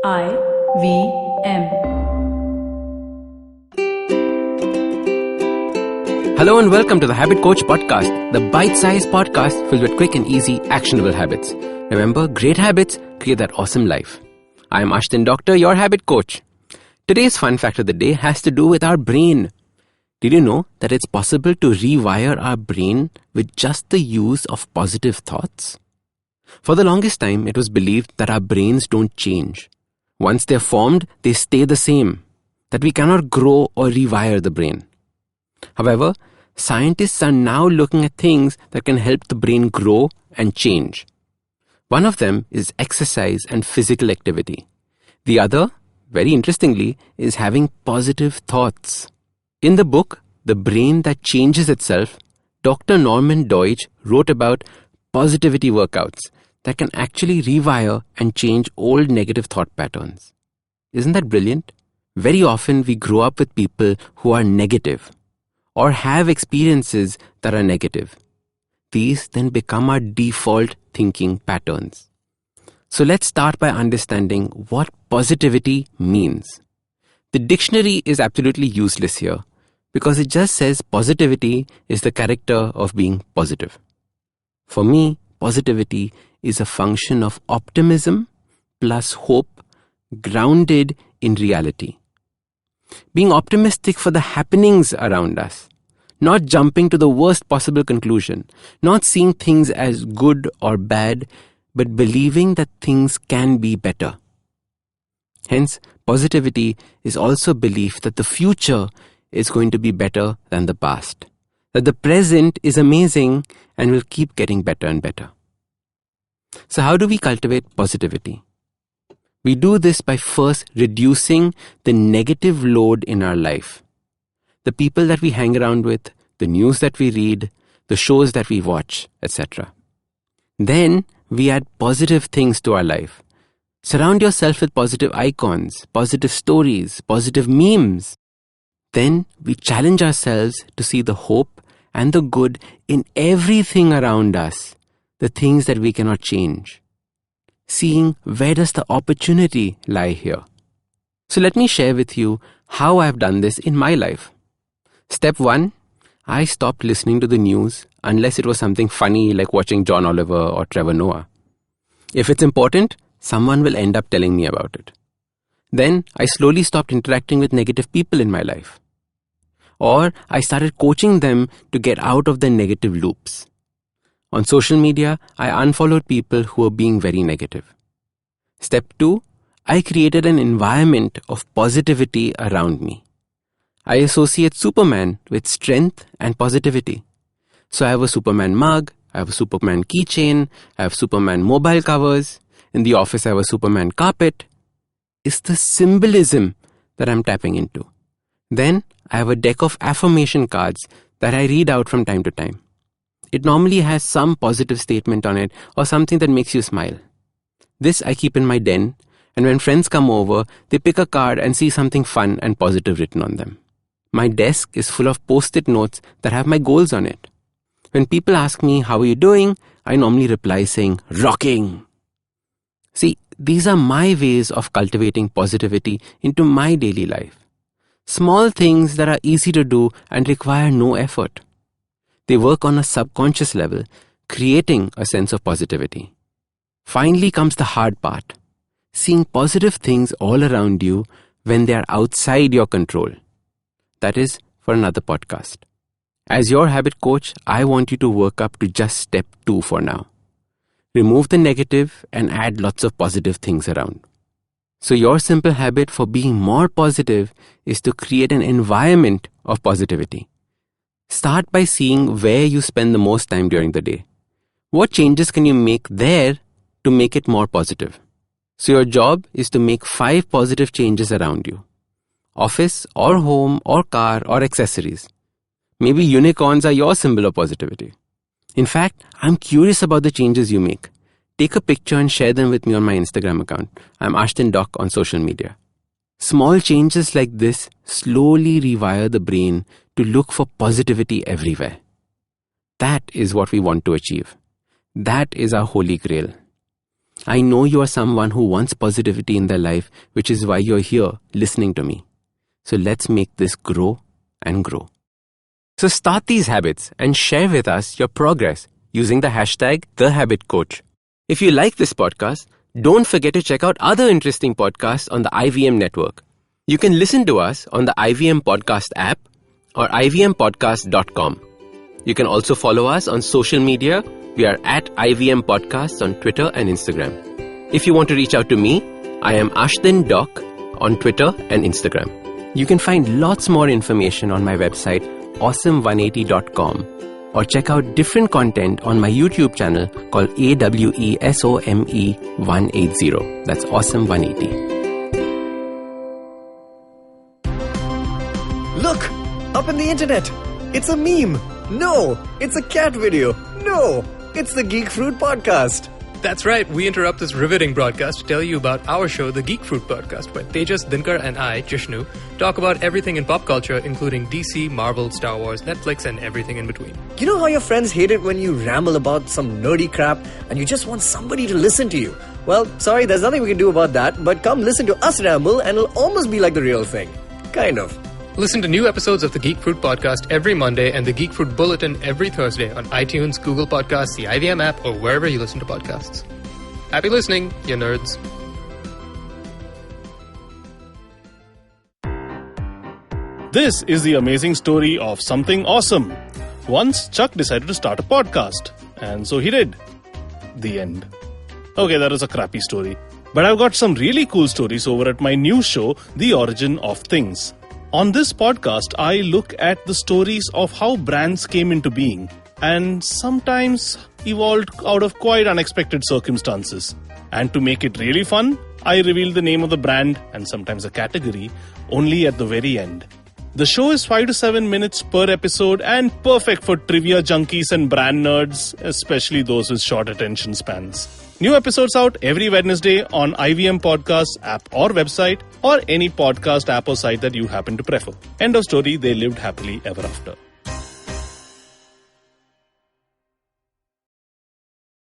IVM. Hello and welcome to the Habit Coach Podcast, the bite-sized podcast filled with quick and easy, actionable habits. Remember, great habits create that awesome life. I am Ashdin Doctor, your habit coach. Today's fun fact of the day has to do with our brain. Did you know that it's possible to rewire our brain with just the use of positive thoughts? For the longest time, it was believed that our brains don't change. Once they're formed, they stay the same, that we cannot grow or rewire the brain. However, scientists are now looking at things that can help the brain grow and change. One of them is exercise and physical activity. The other, very interestingly, is having positive thoughts. In the book, The Brain That Changes Itself, Dr. Norman Doige wrote about positivity workouts that can actually rewire and change old negative thought patterns. Isn't that brilliant? Very often we grow up with people who are negative or have experiences that are negative. These then become our default thinking patterns. So let's start by understanding what positivity means. The dictionary is absolutely useless here because it just says positivity is the character of being positive. For me, positivity is a function of optimism plus hope grounded in reality. Being optimistic for the happenings around us, not jumping to the worst possible conclusion, not seeing things as good or bad, but believing that things can be better. Hence, positivity is also belief that the future is going to be better than the past, that the present is amazing and will keep getting better and better. So how do we cultivate positivity? We do this by first reducing the negative load in our life. The people that we hang around with, the news that we read, the shows that we watch, etc. Then we add positive things to our life. Surround yourself with positive icons, positive stories, positive memes. Then we challenge ourselves to see the hope and the good in everything around us, the things that we cannot change. Seeing where does the opportunity lie here. So let me share with you how I've done this in my life. Step 1, I stopped listening to the news unless it was something funny like watching John Oliver or Trevor Noah. If it's important, someone will end up telling me about it. Then I slowly stopped interacting with negative people in my life. Or I started coaching them to get out of their negative loops. On social media, I unfollowed people who were being very negative. Step 2, I created an environment of positivity around me. I associate Superman with strength and positivity. So I have a Superman mug, I have a Superman keychain, I have Superman mobile covers. In the office, I have a Superman carpet. It's the symbolism that I'm tapping into. Then I have a deck of affirmation cards that I read out from time to time. It normally has some positive statement on it or something that makes you smile. This I keep in my den, and when friends come over, they pick a card and see something fun and positive written on them. My desk is full of post-it notes that have my goals on it. When people ask me, "How are you doing?" I normally reply saying, "Rocking." See, these are my ways of cultivating positivity into my daily life. Small things that are easy to do and require no effort. They work on a subconscious level, creating a sense of positivity. Finally comes the hard part, seeing positive things all around you when they are outside your control. That is for another podcast. As your habit coach, I want you to work up to just step 2 for now. Remove the negative and add lots of positive things around. So your simple habit for being more positive is to create an environment of positivity. Start by seeing where you spend the most time during the day. What changes can you make there to make it more positive? So your job is to make 5 positive changes around you. Office or home or car or accessories. Maybe unicorns are your symbol of positivity. In fact, I'm curious about the changes you make. Take a picture and share them with me on my Instagram account. I'm Ashdin Doc on social media. Small changes like this slowly rewire the brain to look for positivity everywhere. That is what we want to achieve. That is our holy grail. I know you are someone who wants positivity in their life, which is why you're here listening to me. So let's make this grow and grow. So start these habits and share with us your progress using the hashtag #TheHabitCoach. If you like this podcast, don't forget to check out other interesting podcasts on the IVM network. You can listen to us on the IVM Podcast app or ivmpodcast.com. You can also follow us on social media. We are at IVM Podcasts on Twitter and Instagram. If you want to reach out to me, I am Ashdin Doc on Twitter and Instagram. You can find lots more information on my website, awesome180.com, or check out different content on my YouTube channel called AWESOME180. That's Awesome180. Look! Up in the internet! It's a meme! No! It's a cat video! No! It's the Geek Fruit Podcast! That's right, we interrupt this riveting broadcast to tell you about our show, the Geek Fruit Podcast, where Tejas, Dinkar and I, Jishnu, talk about everything in pop culture, including DC, Marvel, Star Wars, Netflix, and everything in between. You know how your friends hate it when you ramble about some nerdy crap and you just want somebody to listen to you? Well, sorry, there's nothing we can do about that, but come listen to us ramble and it'll almost be like the real thing. Kind of. Listen to new episodes of the Geek Fruit Podcast every Monday and the Geek Fruit Bulletin every Thursday on iTunes, Google Podcasts, the IVM app, or wherever you listen to podcasts. Happy listening, you nerds. This is the amazing story of something awesome. Once, Chuck decided to start a podcast, and so he did. The end. Okay, that was a crappy story. But I've got some really cool stories over at my new show, The Origin of Things. On this podcast, I look at the stories of how brands came into being and sometimes evolved out of quite unexpected circumstances. And to make it really fun, I reveal the name of the brand and sometimes a category only at the very end. The show is 5 to 7 minutes per episode and perfect for trivia junkies and brand nerds, especially those with short attention spans. New episodes out every Wednesday on IVM Podcasts app or website, or any podcast app or site that you happen to prefer. End of story, they lived happily ever after.